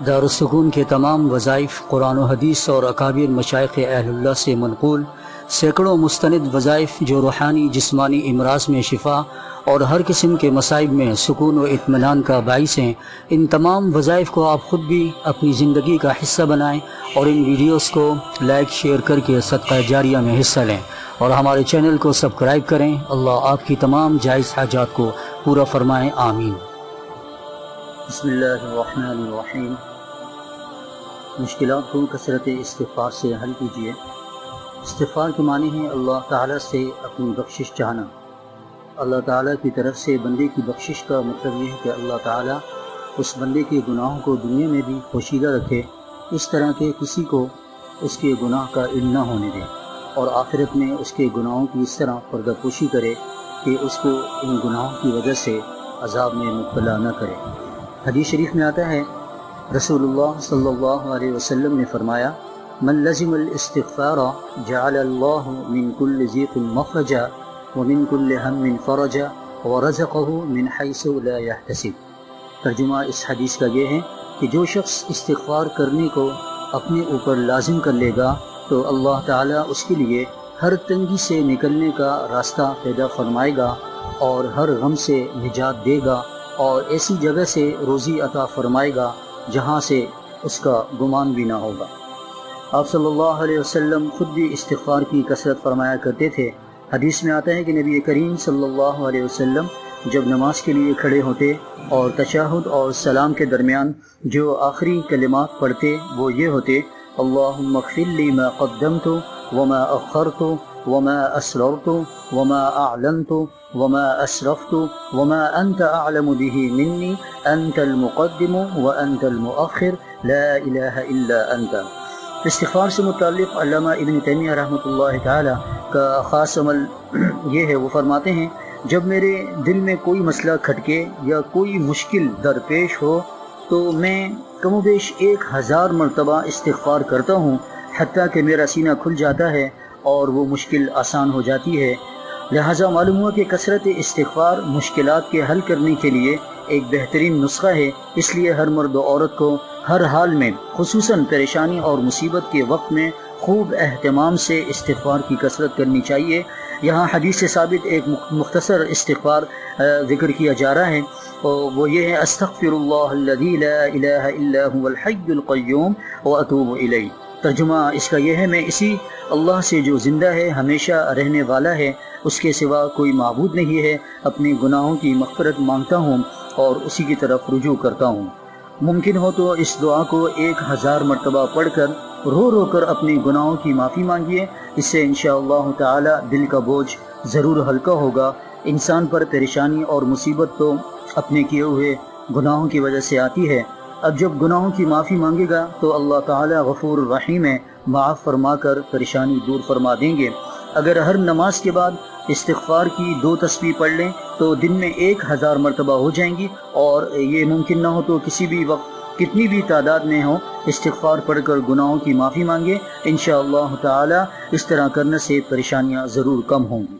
دارالسکون کے تمام وظائف قرآن و حدیث اور اکابر مشائخ اہل اللہ سے منقول سینکڑوں مستند وظائف جو روحانی جسمانی امراض میں شفا اور ہر قسم کے مصائب میں سکون و اطمینان کا باعث ہیں، ان تمام وظائف کو آپ خود بھی اپنی زندگی کا حصہ بنائیں اور ان ویڈیوز کو لائک شیئر کر کے صدقہ جاریہ میں حصہ لیں اور ہمارے چینل کو سبسکرائب کریں۔ اللہ آپ کی تمام جائز حاجات کو پورا فرمائیں، آمین۔ بسم اللہ الرحمن الرحیم۔ مشکلات کو کثرت استغفار سے حل کیجیے۔ استغفار کے معنی ہے اللہ تعالیٰ سے اپنی بخشش چاہنا۔ اللہ تعالیٰ کی طرف سے بندے کی بخشش کا مطلب یہ ہے کہ اللہ تعالیٰ اس بندے کے گناہوں کو دنیا میں بھی پوشیدہ رکھے، اس طرح کہ کسی کو اس کے گناہ کا علم نہ ہونے دے، اور آخرت میں اس کے گناہوں کی اس طرح پردہ پوشی کرے کہ اس کو ان گناہوں کی وجہ سے عذاب میں مبتلا نہ کرے۔ حدیث شریف میں آتا ہے، رسول اللہ صلی اللہ علیہ وسلم نے فرمایا، من لزم الاستغفار جعل اللہ من کل ضیق مخرجا ومن کل ہم فرجا ورزقہ من حیث لا یحتسب۔ ترجمہ اس حدیث کا یہ ہے کہ جو شخص استغفار کرنے کو اپنے اوپر لازم کر لے گا تو اللہ تعالیٰ اس کے لیے ہر تنگی سے نکلنے کا راستہ پیدا فرمائے گا اور ہر غم سے نجات دے گا اور ایسی جگہ سے روزی عطا فرمائے گا جہاں سے اس کا گمان بھی نہ ہوگا۔ آپ صلی اللہ علیہ وسلم خود بھی استغفار کی کثرت فرمایا کرتے تھے۔ حدیث میں آتا ہے کہ نبی کریم صلی اللہ علیہ وسلم جب نماز کے لیے کھڑے ہوتے اور تشہد اور سلام کے درمیان جو آخری کلمات پڑھتے وہ یہ ہوتے، اللہم اغفر لی ما قدمت وما اخرت وما اسررت وما اعلنت وما اسرفت وما انت اعلم به منی انت المقدم وانت المؤخر لا الہ الا انت۔ استغفار سے متعلق علامہ ابن تیمیہ رحمۃ اللہ تعالی کا خاص عمل یہ ہے، وہ فرماتے ہیں، جب میرے دل میں کوئی مسئلہ کھٹکے یا کوئی مشکل درپیش ہو تو میں کم و بیش 1000 مرتبہ استغفار کرتا ہوں، حتیٰ کہ میرا سینہ کھل جاتا ہے اور وہ مشکل آسان ہو جاتی ہے۔ لہٰذا معلوم ہوا کہ کثرت استغفار مشکلات کے حل کرنے کے لیے ایک بہترین نسخہ ہے، اس لیے ہر مرد و عورت کو ہر حال میں، خصوصاً پریشانی اور مصیبت کے وقت میں، خوب اہتمام سے استغفار کی کثرت کرنی چاہیے۔ یہاں حدیث سے ثابت ایک مختصر استغفار ذکر کیا جا رہا ہے، وہ یہ ہے، استغفر اللہ الذی لا الہ الا هو الحی القیوم واتوب الیہ۔ ترجمہ اس کا یہ ہے، میں اسی اللہ سے جو زندہ ہے، ہمیشہ رہنے والا ہے، اس کے سوا کوئی معبود نہیں ہے، اپنے گناہوں کی مغفرت مانگتا ہوں اور اسی کی طرف رجوع کرتا ہوں۔ ممکن ہو تو اس دعا کو 1000 مرتبہ پڑھ کر رو رو کر اپنے گناہوں کی معافی مانگیے، اس سے انشاءاللہ تعالی دل کا بوجھ ضرور ہلکا ہوگا۔ انسان پر پریشانی اور مصیبت تو اپنے کیے ہوئے گناہوں کی وجہ سے آتی ہے، اب جب گناہوں کی معافی مانگے گا تو اللہ تعالی غفور الرحیم ہے، معاف فرما کر پریشانی دور فرما دیں گے۔ اگر ہر نماز کے بعد استغفار کی 2 تسبیح پڑھ لیں تو دن میں 1000 مرتبہ ہو جائیں گی، اور یہ ممکن نہ ہو تو کسی بھی وقت کتنی بھی تعداد میں ہو استغفار پڑھ کر گناہوں کی معافی مانگے، انشاءاللہ تعالی اس طرح کرنے سے پریشانیاں ضرور کم ہوں گی۔